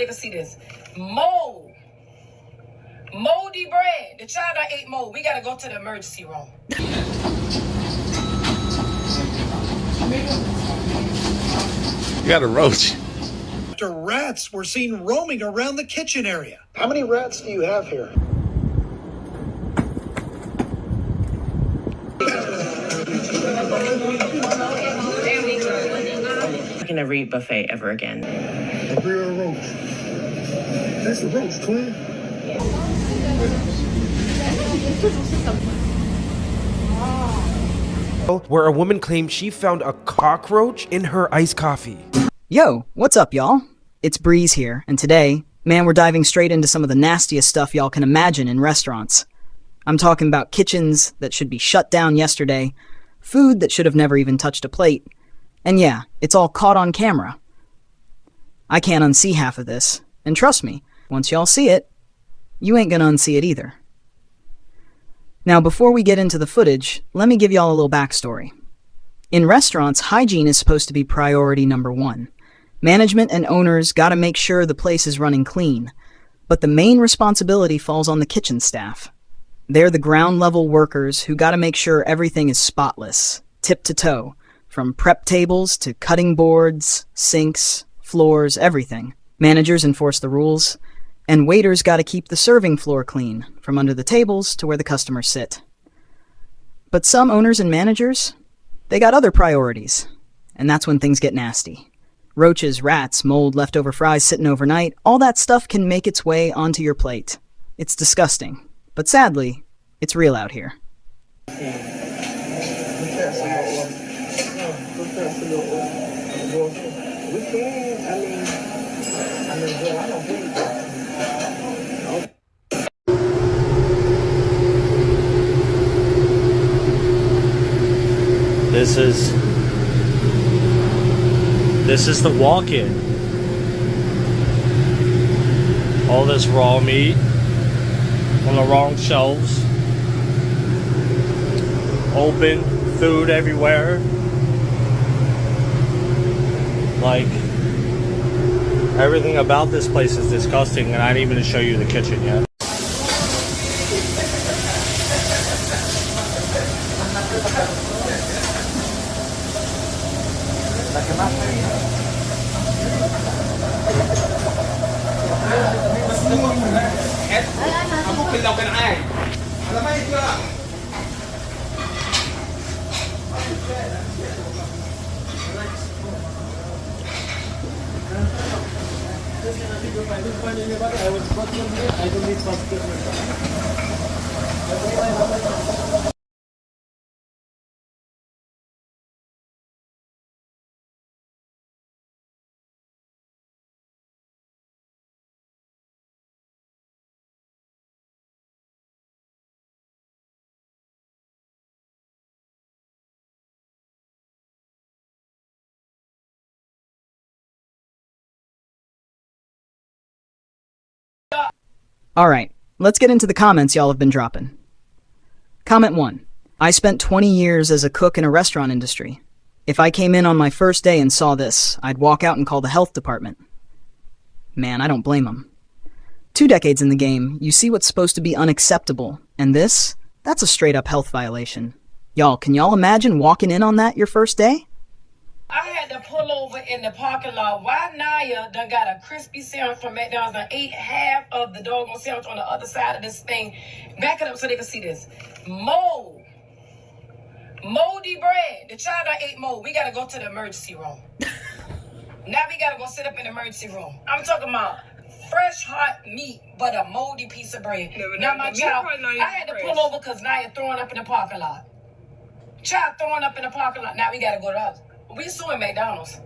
They can see this. Mold. Moldy bread. The child done ate mold. We gotta go to the emergency room. You got a roach. After rats were seen roaming around the kitchen area. How many rats do you have here? Not gonna read buffet ever again. A real roach. That's a roach, twin. Where a woman claimed she found a cockroach in her iced coffee. Yo, what's up, y'all? It's Breeze here, and today, man, we're diving straight into some of the nastiest stuff y'all can imagine in restaurants. I'm talking about kitchens that should be shut down yesterday, food that should have never even touched a plate, and yeah, it's all caught on camera. I can't unsee half of this, and trust me, once y'all see it, you ain't gonna unsee it either. Now, before we get into the footage, let me give y'all a little backstory. In restaurants, hygiene is supposed to be priority number one. Management and owners gotta make sure the place is running clean, but the main responsibility falls on the kitchen staff. They're the ground-level workers who gotta make sure everything is spotless, tip to toe, from prep tables to cutting boards, sinks, floors, everything. Managers enforce the rules, and waiters gotta keep the serving floor clean, from under the tables to where the customers sit. But some owners and managers, they got other priorities, and that's when things get nasty. Roaches, rats, mold, leftover fries sitting overnight, all that stuff can make its way onto your plate. It's disgusting, but sadly, it's real out here. This is the walk-in. All this raw meat on the wrong shelves. Open food everywhere. Like, everything about this place is disgusting, and I didn't even show you the kitchen yet. Alright, let's get into the comments y'all have been dropping. Comment 1. I spent 20 years as a cook in a restaurant industry. If I came in on my first day and saw this, I'd walk out and call the health department. Man, I don't blame them. 2 decades in the game, you see what's supposed to be unacceptable, and that's a straight-up health violation. Y'all, can y'all imagine walking in on that your first day? I had to pull over in the parking lot. Why Naya done got a crispy sandwich from McDonald's and ate half of the doggone sandwich on the other side of this thing. Back it up so they can see this. Mold. Moldy bread. The child done ate mold. We gotta go to the emergency room. Now we gotta go sit up in the emergency room. I'm talking about fresh hot meat, but a moldy piece of bread. Now my child, I had to pull over because Naya throwing up in the parking lot. Child throwing up in the parking lot. Now we gotta go to us. We suing McDonald's.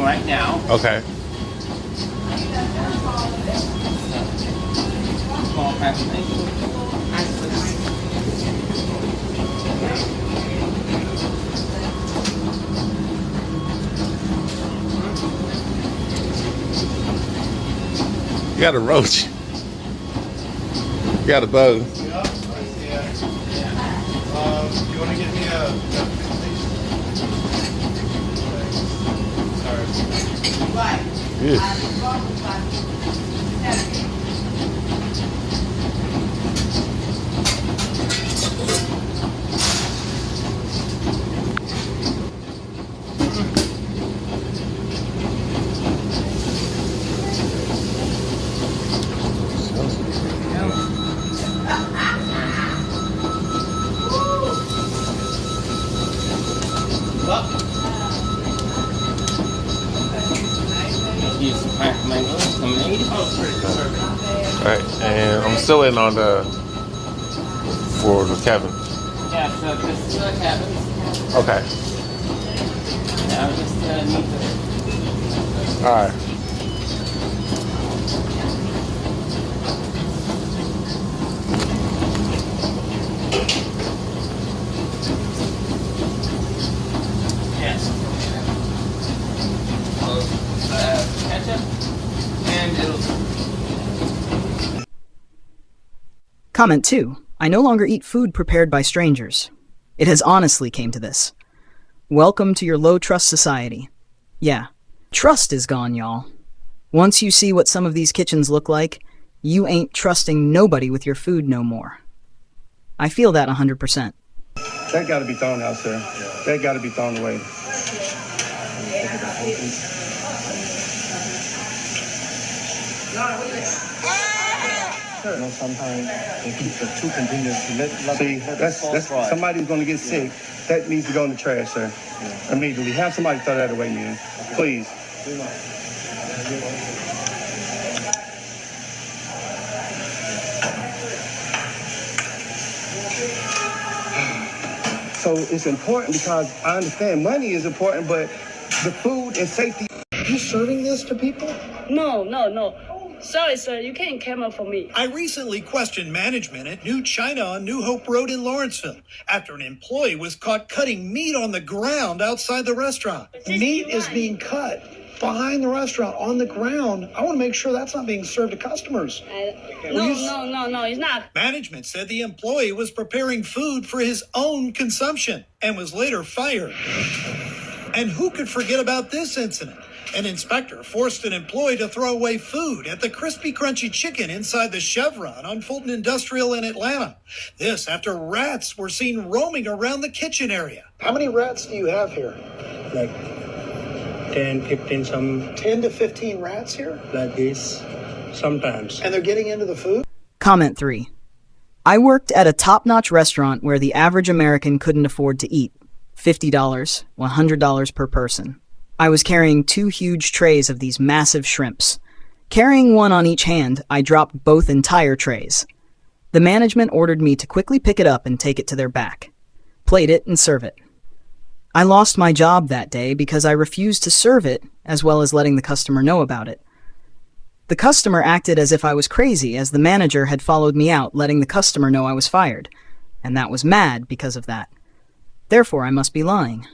cooking right now. Okay. Small pack of things. You got a roach. You got a bug. You want to give me a Use some cracked mango, some lemonade. Alright, and I'm still in on for the Kevin. Yeah, so this is the cabins. Okay. Now just need to. Alright. Yes. Ketchup and it'll. Comment 2. I no longer eat food prepared by strangers. It has honestly came to this. Welcome to your low-trust society. Yeah, trust is gone, y'all. Once you see what some of these kitchens look like, you ain't trusting nobody with your food no more. I feel that 100%. That got to be thrown out, sir. That got to be thrown away. No, sometimes they keep the two continuous. See, that's somebody's going to get sick. That needs to go in the trash, sir. Immediately. Have somebody throw that away, man. Please. So it's important because I understand money is important, but the food and safety. Are you serving this to people? No. Sorry, sir, you can't come up for me. I recently questioned management at New China on New Hope Road in Lawrenceville after an employee was caught cutting meat on the ground outside the restaurant. Meat is being cut behind the restaurant on the ground. I want to make sure that's not being served to customers. No, it's not. Management said the employee was preparing food for his own consumption and was later fired. And who could forget about this incident? An inspector forced an employee to throw away food at the Crispy Crunchy Chicken inside the Chevron on Fulton Industrial in Atlanta. This after rats were seen roaming around the kitchen area. How many rats do you have here? Like 10, 15, some 10 to 15 rats here? like this, sometimes. And they're getting into the food? Comment 3. I worked at a top-notch restaurant where the average American couldn't afford to eat. $50, $100 per person. I was carrying 2 huge trays of these massive shrimps. Carrying one on each hand, I dropped both entire trays. The management ordered me to quickly pick it up and take it to their back. Plate it and serve it. I lost my job that day because I refused to serve it, as well as letting the customer know about it. The customer acted as if I was crazy, as the manager had followed me out, letting the customer know I was fired, and that was mad because of that. Therefore, I must be lying.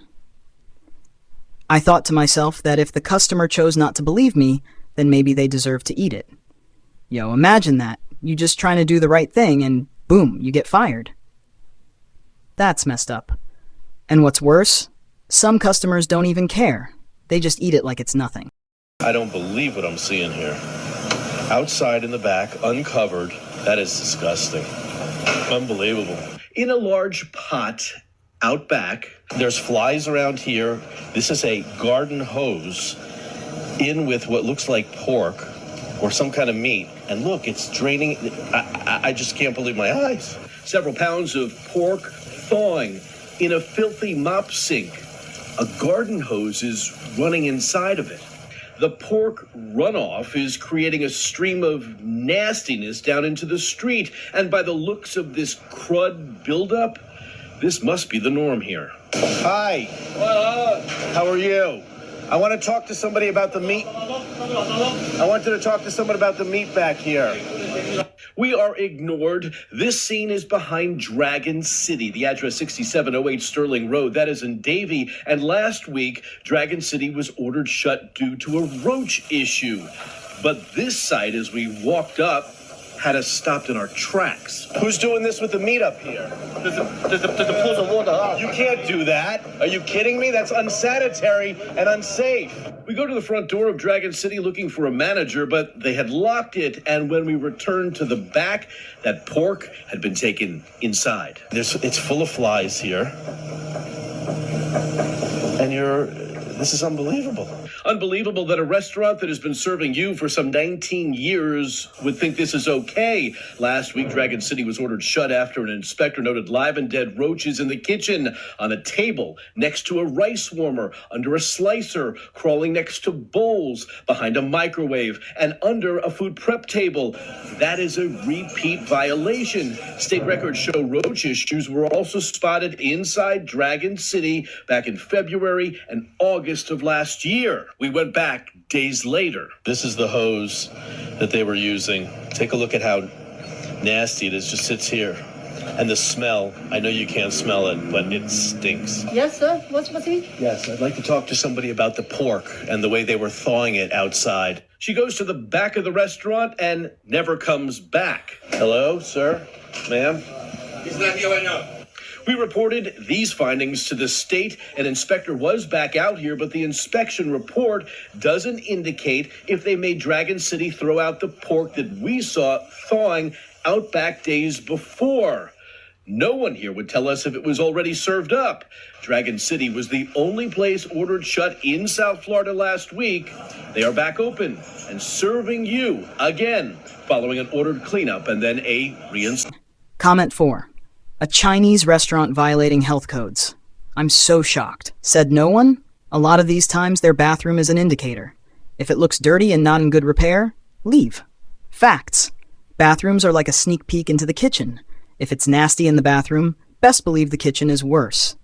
I thought to myself that if the customer chose not to believe me, then maybe they deserve to eat it. Yo, imagine that. You just trying to do the right thing and boom, you get fired. That's messed up. And what's worse, some customers don't even care. They just eat it like it's nothing. I don't believe what I'm seeing here. Outside in the back, uncovered, that is disgusting. Unbelievable. In a large pot out back, there's flies around here. This is a garden hose in with what looks like pork or some kind of meat. And look, it's draining. I just can't believe my eyes. Several pounds of pork thawing in a filthy mop sink. A garden hose is running inside of it. The pork runoff is creating a stream of nastiness down into the street. And by the looks of this crud buildup, this must be the norm here. Hi. How are you? I want to talk to somebody about the meat. I wanted to talk to someone about the meat back here. We are ignored. This scene is behind Dragon City, the address 6708 Sterling Road. That is in Davie. And last week, Dragon City was ordered shut due to a roach issue. But this site, as we walked up, had us stopped in our tracks. Who's doing this with the meat up here? There's a pool of water out. You can't do that. Are you kidding me? That's unsanitary and unsafe. We go to the front door of Dragon City looking for a manager, but they had locked it, and when we returned to the back, that pork had been taken inside. It's full of flies here. And this is unbelievable. Unbelievable that a restaurant that has been serving you for some 19 years would think this is okay. Last week, Dragon City was ordered shut after an inspector noted live and dead roaches in the kitchen, on a table, next to a rice warmer, under a slicer, crawling next to bowls, behind a microwave, and under a food prep table. That is a repeat violation. State records show roach issues were also spotted inside Dragon City back in February and August of last year. We went back days later. This is the hose that they were using. Take a look at how nasty it is. Just sits here. And the smell, I know you can't smell it, but it stinks. Yes, sir. What's it? Yes, I'd like to talk to somebody about the pork and the way they were thawing it outside. She goes to the back of the restaurant and never comes back. Hello, sir? Ma'am? He's not here right now. We reported these findings to the state. An inspector was back out here, but the inspection report doesn't indicate if they made Dragon City throw out the pork that we saw thawing out back days before. No one here would tell us if it was already served up. Dragon City was the only place ordered shut in South Florida last week. They are back open and serving you again, following an ordered cleanup and then a reinstallation. Comment 4. A Chinese restaurant violating health codes. I'm so shocked. Said no one? A lot of these times their bathroom is an indicator. If it looks dirty and not in good repair, leave. Facts. Bathrooms are like a sneak peek into the kitchen. If it's nasty in the bathroom, best believe the kitchen is worse.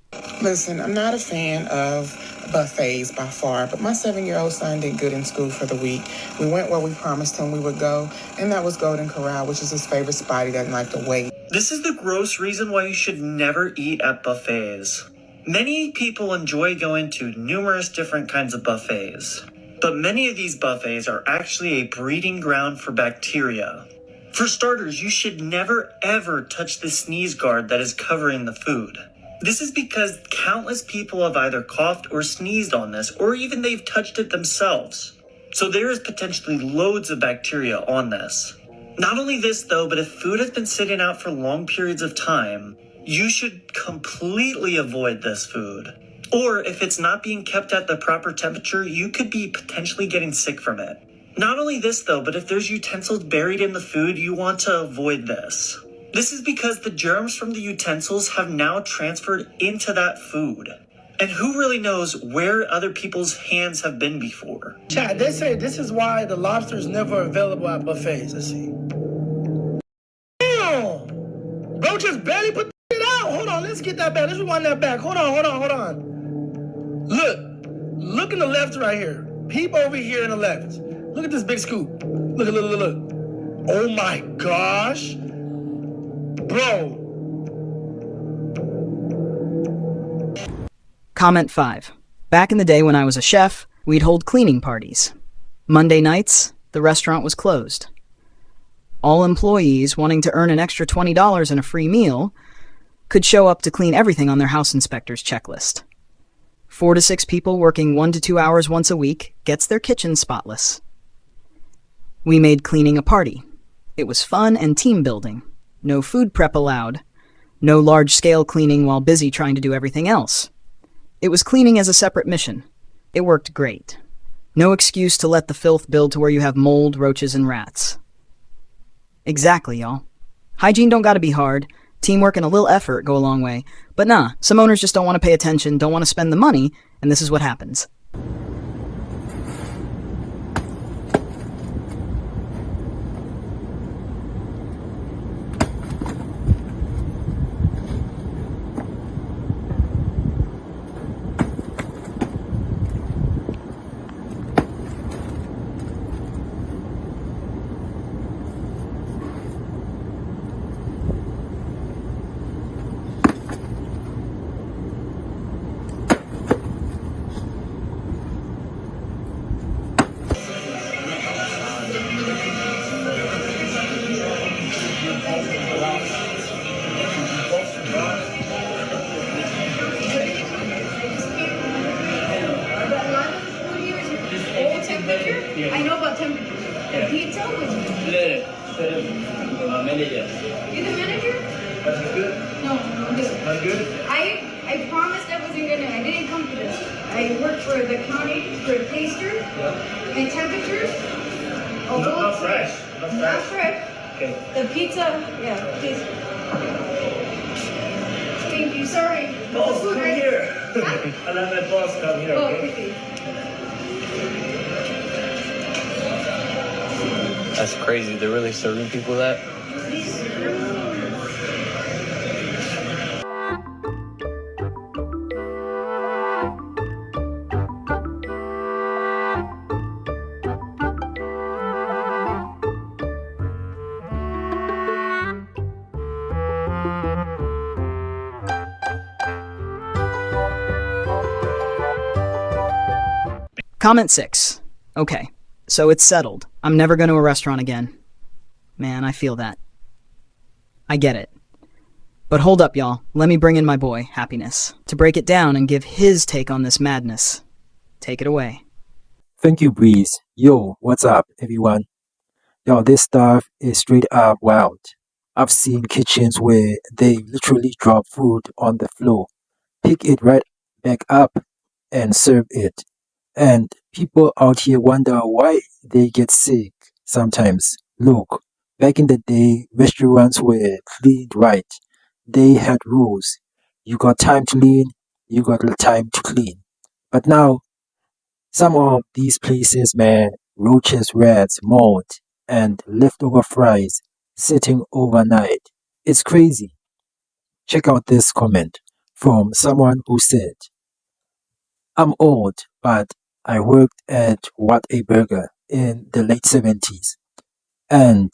Listen, I'm not a fan of buffets by far, but my 7-year-old son did good in school for the week. We went where we promised him we would go, and that was Golden Corral, which is his favorite spot. He doesn't like to wait. This is the gross reason why you should never eat at buffets. Many people enjoy going to numerous different kinds of buffets, but many of these buffets are actually a breeding ground for bacteria. For starters, you should never ever touch the sneeze guard that is covering the food. This is because countless people have either coughed or sneezed on this, or even they've touched it themselves. So there is potentially loads of bacteria on this. Not only this though, but if food has been sitting out for long periods of time, you should completely avoid this food. Or if it's not being kept at the proper temperature, you could be potentially getting sick from it. Not only this though, but if there's utensils buried in the food, you want to avoid this. This is because the germs from the utensils have now transferred into that food. And who really knows where other people's hands have been before? Chad, they say this is why the lobster is never available at buffets. Let's see. Damn! Bro just barely put it out. Hold on, let's get that back. Let's rewind that back. Hold on. Look in the left right here. Peep over here in the left. Look at this big scoop. Look. Oh my gosh. Bro. Comment 5. Back in the day when I was a chef, we'd hold cleaning parties. Monday nights, the restaurant was closed. All employees wanting to earn an extra $20 and a free meal could show up to clean everything on their house inspector's checklist. 4 to 6 people working 1 to 2 hours once a week gets their kitchen spotless. We made cleaning a party. It was fun and team building. No food prep allowed. No large-scale cleaning while busy trying to do everything else. It was cleaning as a separate mission. It worked great. No excuse to let the filth build to where you have mold, roaches, and rats. Exactly, y'all. Hygiene don't gotta be hard. Teamwork and a little effort go a long way. But nah, some owners just don't want to pay attention, don't want to spend the money, and this is what happens. Manager. You're the manager? That's good? No, I'm good. Not good? I promised I wasn't gonna, I didn't come for this. I work for the county, for a taster, and temperatures. Not fresh. Not fresh. Okay. The pizza, yeah, please. Thank you, sorry. Boss, The food, come right? here. Huh? I let my boss come here, Oh, okay? quickly. That's crazy. They're really serving people that? Comment 6. Okay, so it's settled. I'm never going to a restaurant again. Man, I feel that. I get it. But hold up, y'all. Let me bring in my boy, Happiness, to break it down and give his take on this madness. Take it away. Thank you, Breeze. Yo, what's up, everyone? Yo, this stuff is straight up wild. I've seen kitchens where they literally drop food on the floor, pick it right back up, and serve it. And people out here wonder why they get sick sometimes. Look, back in the day, restaurants were cleaned right. They had rules. You got time to clean, you got time to clean. But now, some of these places, man, roaches, rats, mold, and leftover fries sitting overnight. It's crazy. Check out this comment from someone who said, I'm old, but I worked at What a Burger in the late 70s, and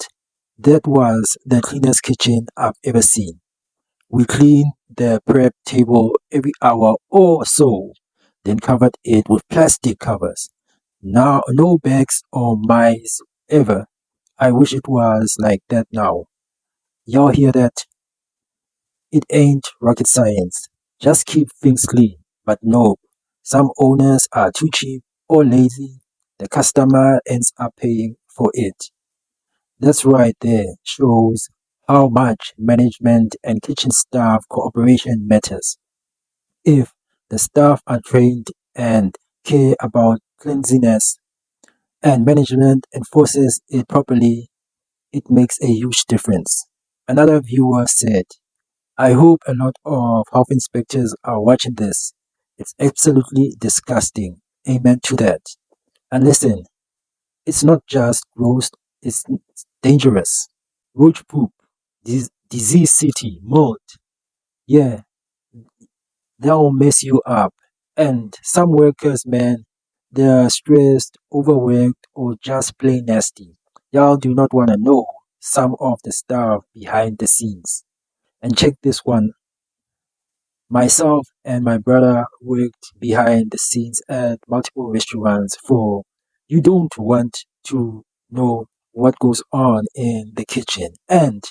that was the cleanest kitchen I've ever seen. We cleaned the prep table every hour or so, then covered it with plastic covers. Now, no bags or mice ever. I wish it was like that now. Y'all hear that? It ain't rocket science. Just keep things clean. But no, some owners are too cheap or lazy. The customer ends up paying for it. That's right there shows how much management and kitchen staff cooperation matters. If the staff are trained and care about cleanliness and management enforces it properly, it makes a huge difference. Another viewer said, I hope a lot of health inspectors are watching this. It's absolutely disgusting. Amen to that. And listen, it's not just gross, it's dangerous. Roach poop, disease city, mold. Yeah, they'll mess you up. And some workers, man, they're stressed, overworked, or just plain nasty. Y'all do not want to know some of the stuff behind the scenes. And check this one. Myself and my brother worked behind the scenes at multiple restaurants for you don't want to know what goes on in the kitchen. And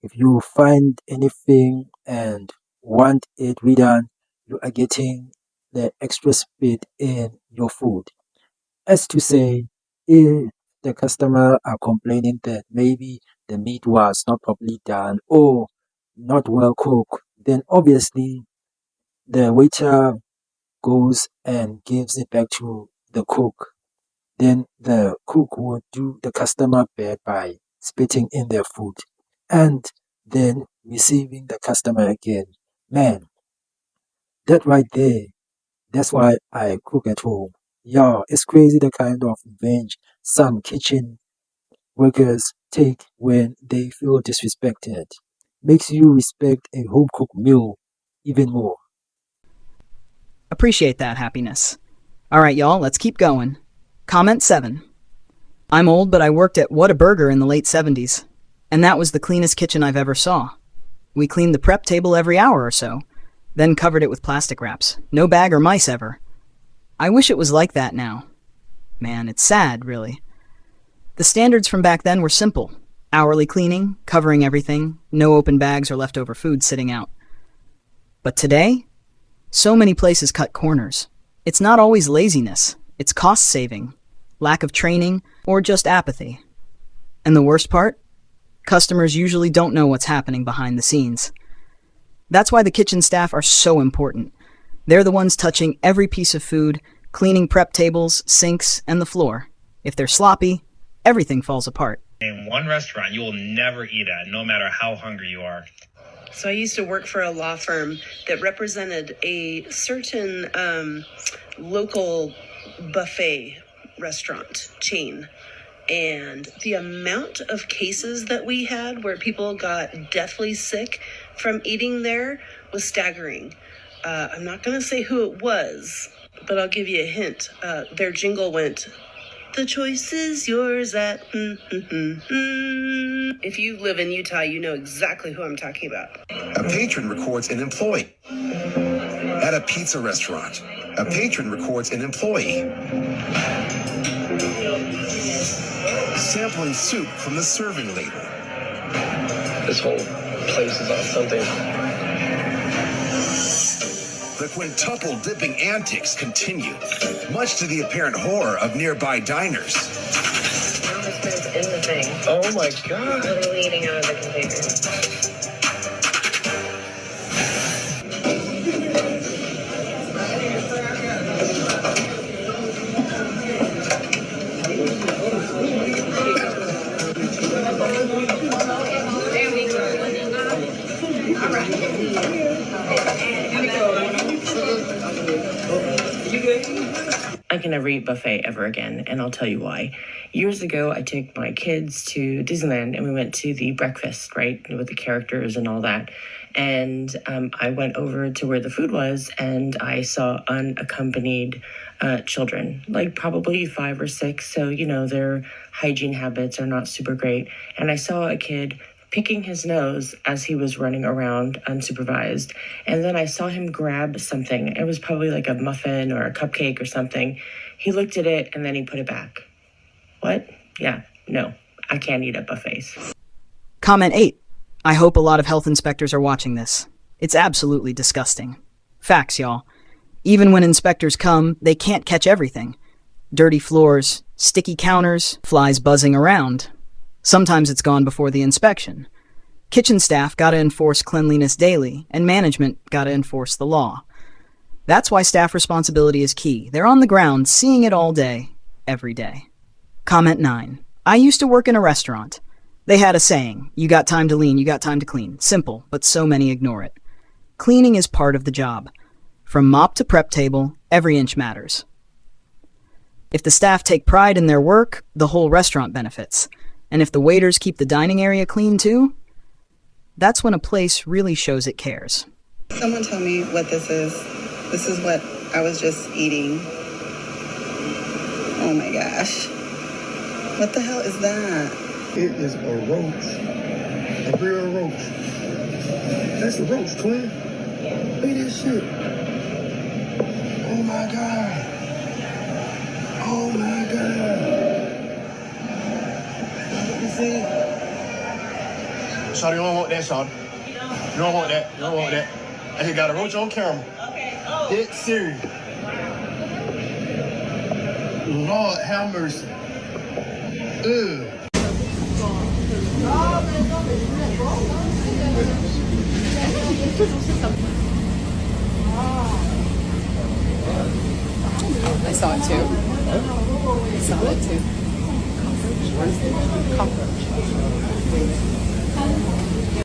if you find anything and want it redone, you are getting the extra speed in your food. As to say, if the customer are complaining that maybe the meat was not properly done or not well cooked, then obviously the waiter goes and gives it back to the cook. Then the cook would do the customer bad by spitting in their food and then receiving the customer again. Man, that right there, that's why I cook at home. Yeah, it's crazy the kind of revenge some kitchen workers take when they feel disrespected. Makes you respect a home cooked meal even more. Appreciate that, Happiness. Alright, y'all, let's keep going. Comment 7. I'm old, but I worked at What a Burger in the late 70s, and that was the cleanest kitchen I've ever saw. We cleaned the prep table every hour or so, then covered it with plastic wraps. No bag or mice ever. I wish it was like that now. Man, it's sad, really. The standards from back then were simple. Hourly cleaning, covering everything, no open bags or leftover food sitting out. But today, so many places cut corners. It's not always laziness, it's cost saving, lack of training, or just apathy. And the worst part? Customers usually don't know what's happening behind the scenes. That's why the kitchen staff are so important. They're the ones touching every piece of food, cleaning prep tables, sinks, and the floor. If they're sloppy, everything falls apart. In one restaurant you will never eat at, no matter how hungry you are. So I used to work for a law firm that represented a certain local buffet restaurant chain. And the amount of cases that we had where people got deathly sick from eating there was staggering. I'm not going to say who it was, but I'll give you a hint. Their jingle went, "The choice is yours at If you live in Utah, you know exactly who I'm talking about. A patron records an employee. At a pizza restaurant, a patron records an employee. Sampling soup from the serving label. This whole place is on something. The quintuple dipping antics continue, much to the apparent horror of nearby diners. Now this man's in the thing. Oh my God. Literally eating out of the container. I can never eat buffet ever again, and I'll tell you why. Years ago, I took my kids to Disneyland, and we went to the breakfast, right, with the characters and all that. And I went over to where the food was, and I saw unaccompanied children, like probably 5 or 6. So, you know, their hygiene habits are not super great. And I saw a kid picking his nose as he was running around unsupervised. And then I saw him grab something. It was probably like a muffin or a cupcake or something. He looked at it and then he put it back. What? Yeah, no, I can't eat at buffets. Comment 8. I hope a lot of health inspectors are watching this. It's absolutely disgusting. Facts, y'all. Even when inspectors come, they can't catch everything. Dirty floors, sticky counters, flies buzzing around. Sometimes it's gone before the inspection. Kitchen staff gotta enforce cleanliness daily, and management gotta enforce the law. That's why staff responsibility is key. They're on the ground, seeing it all day, every day. Comment 9. I used to work in a restaurant. They had a saying, you got time to lean, you got time to clean. Simple, but so many ignore it. Cleaning is part of the job. From mop to prep table, every inch matters. If the staff take pride in their work, the whole restaurant benefits. And if the waiters keep the dining area clean too, that's when a place really shows it cares. Someone tell me what this is. This is what I was just eating. Oh my gosh. What the hell is that? It is a roach. A real roach. That's a roach, twin. Look at that shit. Oh my God. Oh my God. Let me see. Shawty, you don't want that, Shawty. You don't want that. You don't want that. I just got a roach on camera. Okay. Oh. Dead serious. Lord have mercy. Ugh. I saw it too. I saw it too. Cockroach.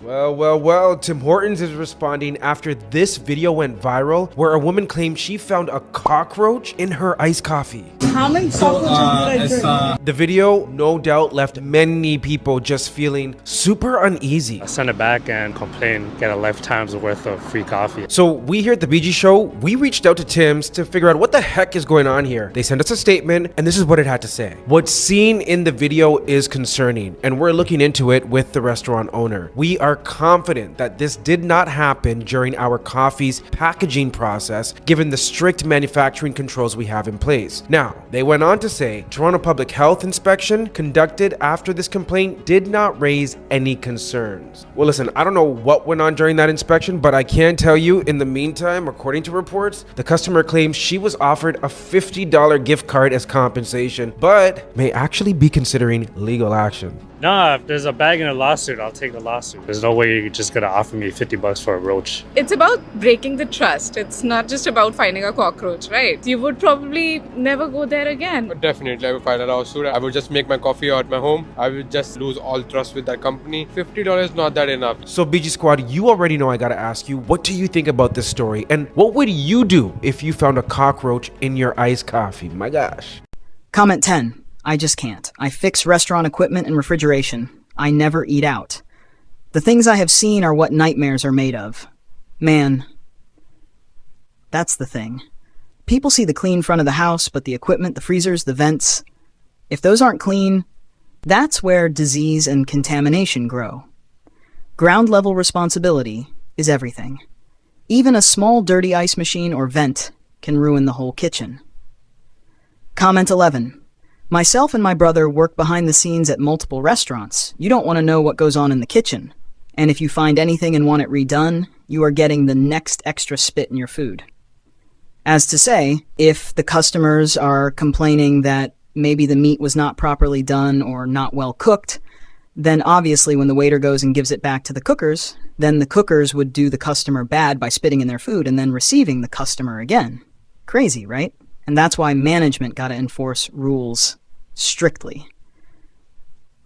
Well, Tim Hortons is responding after this video went viral where a woman claimed she found a cockroach in her iced coffee. How many cockroaches did I drink? The video no doubt left many people just feeling super uneasy. I sent it back and complained, get a lifetime's worth of free coffee. So we here at the BG Show, we reached out to Tim's to figure out what the heck is going on here. They sent us a statement and this is what it had to say. What's seen in the video is concerning and we're looking into it with the restaurant owner. We are confident that this did not happen during our coffee's packaging process given the strict manufacturing controls we have in place. Now, they went on to say Toronto Public Health inspection conducted after this complaint did not raise any concerns. Well, listen, I don't know what went on during that inspection, but I can tell you in the meantime, according to reports, the customer claims she was offered a $50 gift card as compensation, but may actually be considering legal action. Nah, if there's a bag in a lawsuit, I'll take the lawsuit. There's no way you're just gonna offer me $50 for a roach. It's about breaking the trust. It's not just about finding a cockroach, right? You would probably never go there again. Definitely, I would find a lawsuit. I would just make my coffee at my home. I would just lose all trust with that company. $50 not that enough. So BG Squad, you already know I gotta ask you, what do you think about this story? And what would you do if you found a cockroach in your iced coffee? My gosh. Comment 10. I just can't. I fix restaurant equipment and refrigeration. I never eat out. The things I have seen are what nightmares are made of. Man, that's the thing. People see the clean front of the house, but the equipment, the freezers, the vents, if those aren't clean, that's where disease and contamination grow. Ground level responsibility is everything. Even a small dirty ice machine or vent can ruin the whole kitchen. Comment 11. Myself and my brother work behind the scenes at multiple restaurants. You don't want to know what goes on in the kitchen. And if you find anything and want it redone, you are getting the next extra spit in your food. As to say, if the customers are complaining that maybe the meat was not properly done or not well cooked, then obviously when the waiter goes and gives it back to the cookers, then the cookers would do the customer bad by spitting in their food and then receiving the customer again. Crazy, right? And that's why management got to enforce rules strictly.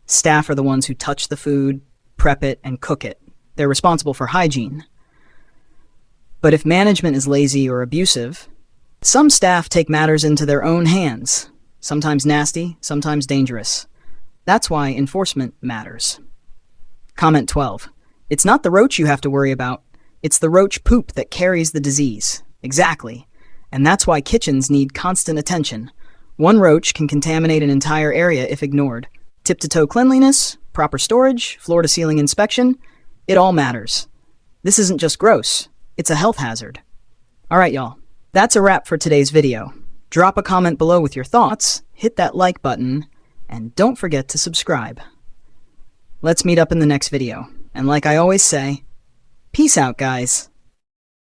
Staff are the ones who touch the food, prep it, and cook it. They're responsible for hygiene. But if management is lazy or abusive, some staff take matters into their own hands, sometimes nasty, sometimes dangerous. That's why enforcement matters. Comment 12. It's not the roach you have to worry about. It's the roach poop that carries the disease. Exactly. And that's why kitchens need constant attention. One roach can contaminate an entire area if ignored. Tip-to-toe cleanliness, proper storage, floor-to-ceiling inspection, it all matters. This isn't just gross, it's a health hazard. Alright y'all, that's a wrap for today's video. Drop a comment below with your thoughts, hit that like button, and don't forget to subscribe. Let's meet up in the next video. And like I always say, peace out guys.